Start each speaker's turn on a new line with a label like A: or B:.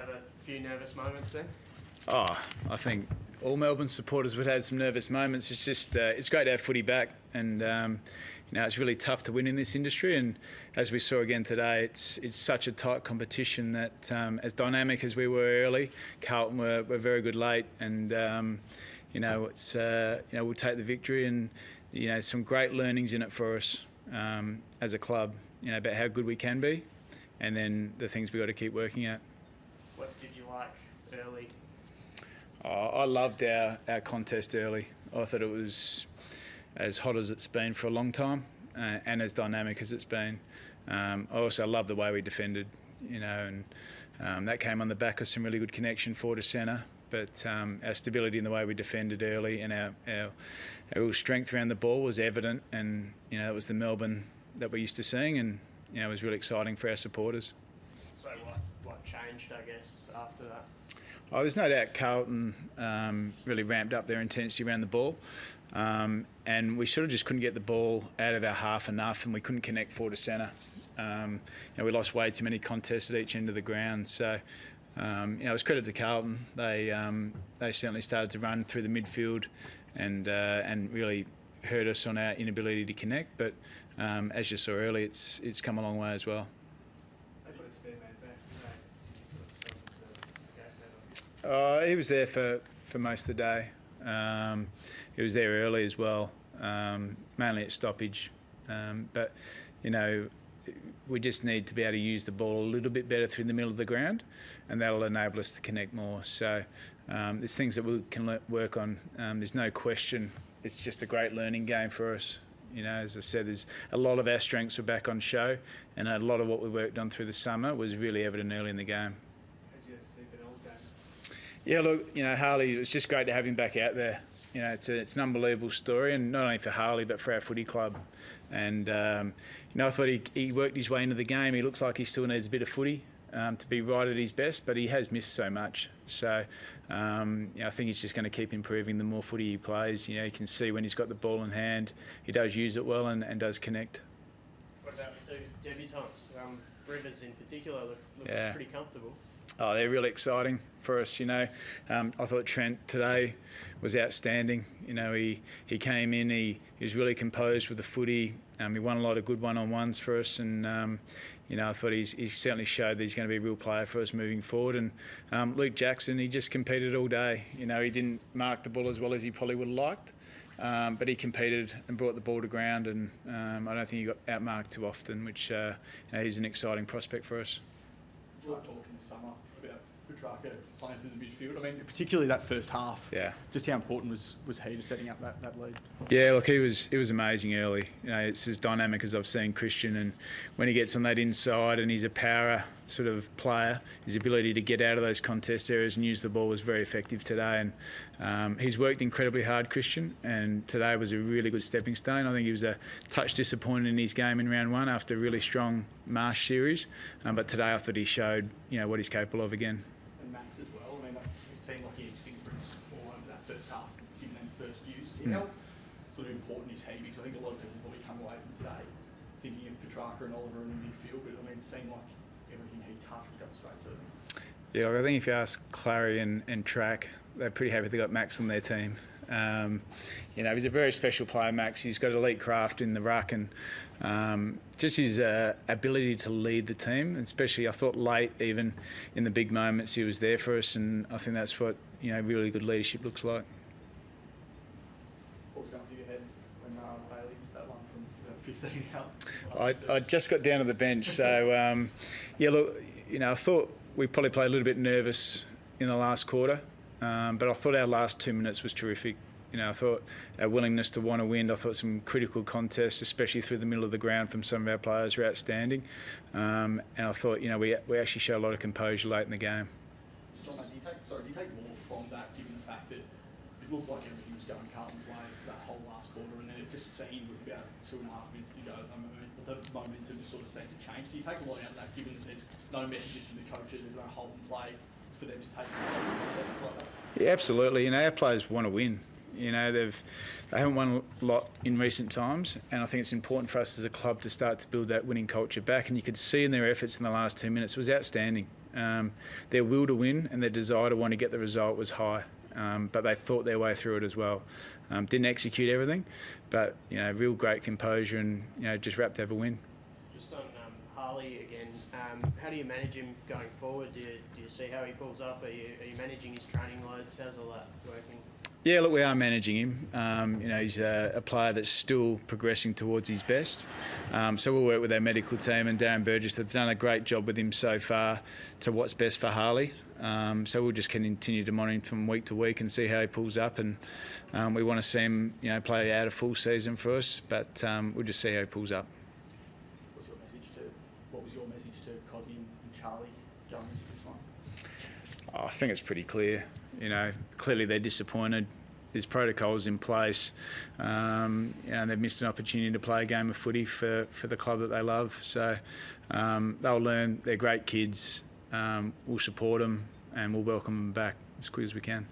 A: have a few nervous moments then?
B: Oh, I think all Melbourne supporters would have had some nervous moments. It's just it's great to have footy back, and it's really tough to win in this industry. And as we saw again today, it's such a tight competition that as dynamic as we were early, Carlton were very good late, and we'll take the victory, and some great learnings in it for us as a club, about how good we can be, and then the things we got to keep working at.
A: What did you like early?
B: I loved our contest early. I thought it was as hot as it's been for a long time, and as dynamic as it's been. I also love the way we defended, and that came on the back of some really good connection forward to centre. But our stability in the way we defended early, and our real strength around the ball was evident, and it was the Melbourne that we're used to seeing, and it was really exciting for our supporters.
A: So what changed, I guess, after that?
B: Oh, there's no doubt Carlton really ramped up their intensity around the ball, and we sort of just couldn't get the ball out of our half enough, and we couldn't connect forward to centre. We lost way too many contests at each end of the ground. So, it was credit to Carlton. They certainly started to run through the midfield and really hurt us on our inability to connect. But as you saw early, it's come a long way as well. He was there for most of the day. He was there early as well, mainly at stoppage. But we just need to be able to use the ball a little bit better through the middle of the ground, and that'll enable us to connect more. So there's things that we can work on. There's no question. It's just a great learning game for us. As I said, there's a lot of our strengths were back on show, and a lot of what we worked on through the summer was really evident early in the game. Yeah, look, Harley, it was just great to have him back out there. It's an unbelievable story, and not only for Harley but for our footy club. And I thought he worked his way into the game. He looks like he still needs a bit of footy to be right at his best, but he has missed so much. So I think he's just going to keep improving the more footy he plays. You can see when he's got the ball in hand, he does use it well and does connect.
A: What about the two debutants? Rivers in particular look pretty comfortable.
B: Oh, they're really exciting for us, I thought Trent today was outstanding. He came in, he was really composed with the footy. He won a lot of good one-on-ones for us, and I thought he certainly showed that he's going to be a real player for us moving forward. And Luke Jackson, he just competed all day. He didn't mark the ball as well as he probably would have liked, but he competed and brought the ball to ground, and I don't think he got outmarked too often, which he's an exciting prospect for us.
C: A lot of talk in the summer about Petrarca playing through the midfield. I mean, particularly that first half. Yeah. Just how important was he to setting up that lead?
B: Yeah, look, he was amazing early. It's as dynamic as I've seen Christian, and when he gets on that inside, and he's a power sort of player, his ability to get out of those contest areas and use the ball was very effective today. And he's worked incredibly hard, Christian, and today was a really good stepping stone. I think he was a touch disappointed in his game in round one after a really strong Marsh series, but today I thought he showed what he's capable of again.
C: And Max as well. I mean, it seemed like he had his fingerprints all over that first half, given them first use. How sort of important is he? Because I think a lot of people probably come away from today thinking of Petrarca and Oliver in the midfield, but I mean, it seemed like everything he touched was going straight to them.
B: Yeah, I think if you ask Clary and Track, they're pretty happy they got Max on their team. He's a very special player, Max. He's got elite craft in the ruck, and just his ability to lead the team, and especially I thought late, even in the big moments, he was there for us, and I think that's what really good leadership looks like.
C: What was going through your head when Bailey missed that one from 15 out?
B: I just got down to the bench, so I thought we probably played a little bit nervous in the last quarter, but I thought our last 2 minutes was terrific. I thought our willingness to want to win, I thought some critical contests, especially through the middle of the ground from some of our players, were outstanding. And I thought, we actually showed a lot of composure late in the game.
C: Just on that, do you take more from that, given the fact that it looked like everything was going Carlton's way for that whole last quarter, and then it just seemed with about 2.5 minutes to go, the momentum just sort of seemed to change. Do you take a lot out of that, given that there's no messages from the coaches, there's no hold and play for them to take contests like that?
B: Yeah, absolutely. Our players want to win. They haven't won a lot in recent times, and I think it's important for us as a club to start to build that winning culture back. And you could see in their efforts in the last 2 minutes, it was outstanding. Their will to win and their desire to want to get the result was high, but they thought their way through it as well. Didn't execute everything, but real great composure and just wrapped to have a win.
A: Just on Harley again, how do you manage him going forward? Do you see how he pulls up? Are you managing his training loads? How's all that working?
B: Yeah, look, we are managing him. He's a player that's still progressing towards his best. So we'll work with our medical team, and Darren Burgess have done a great job with him so far to what's best for Harley. So we'll just continue to monitor him from week to week and see how he pulls up. And we want to see him, play out a full season for us, but we'll just see how he pulls up.
C: What was your message to Cozzy and Charlie going into this one?
B: I think it's pretty clear. Clearly they're disappointed. There's protocols in place. They've missed an opportunity to play a game of footy for the club that they love. So they'll learn. They're great kids. We'll support them and we'll welcome them back as quick as we can.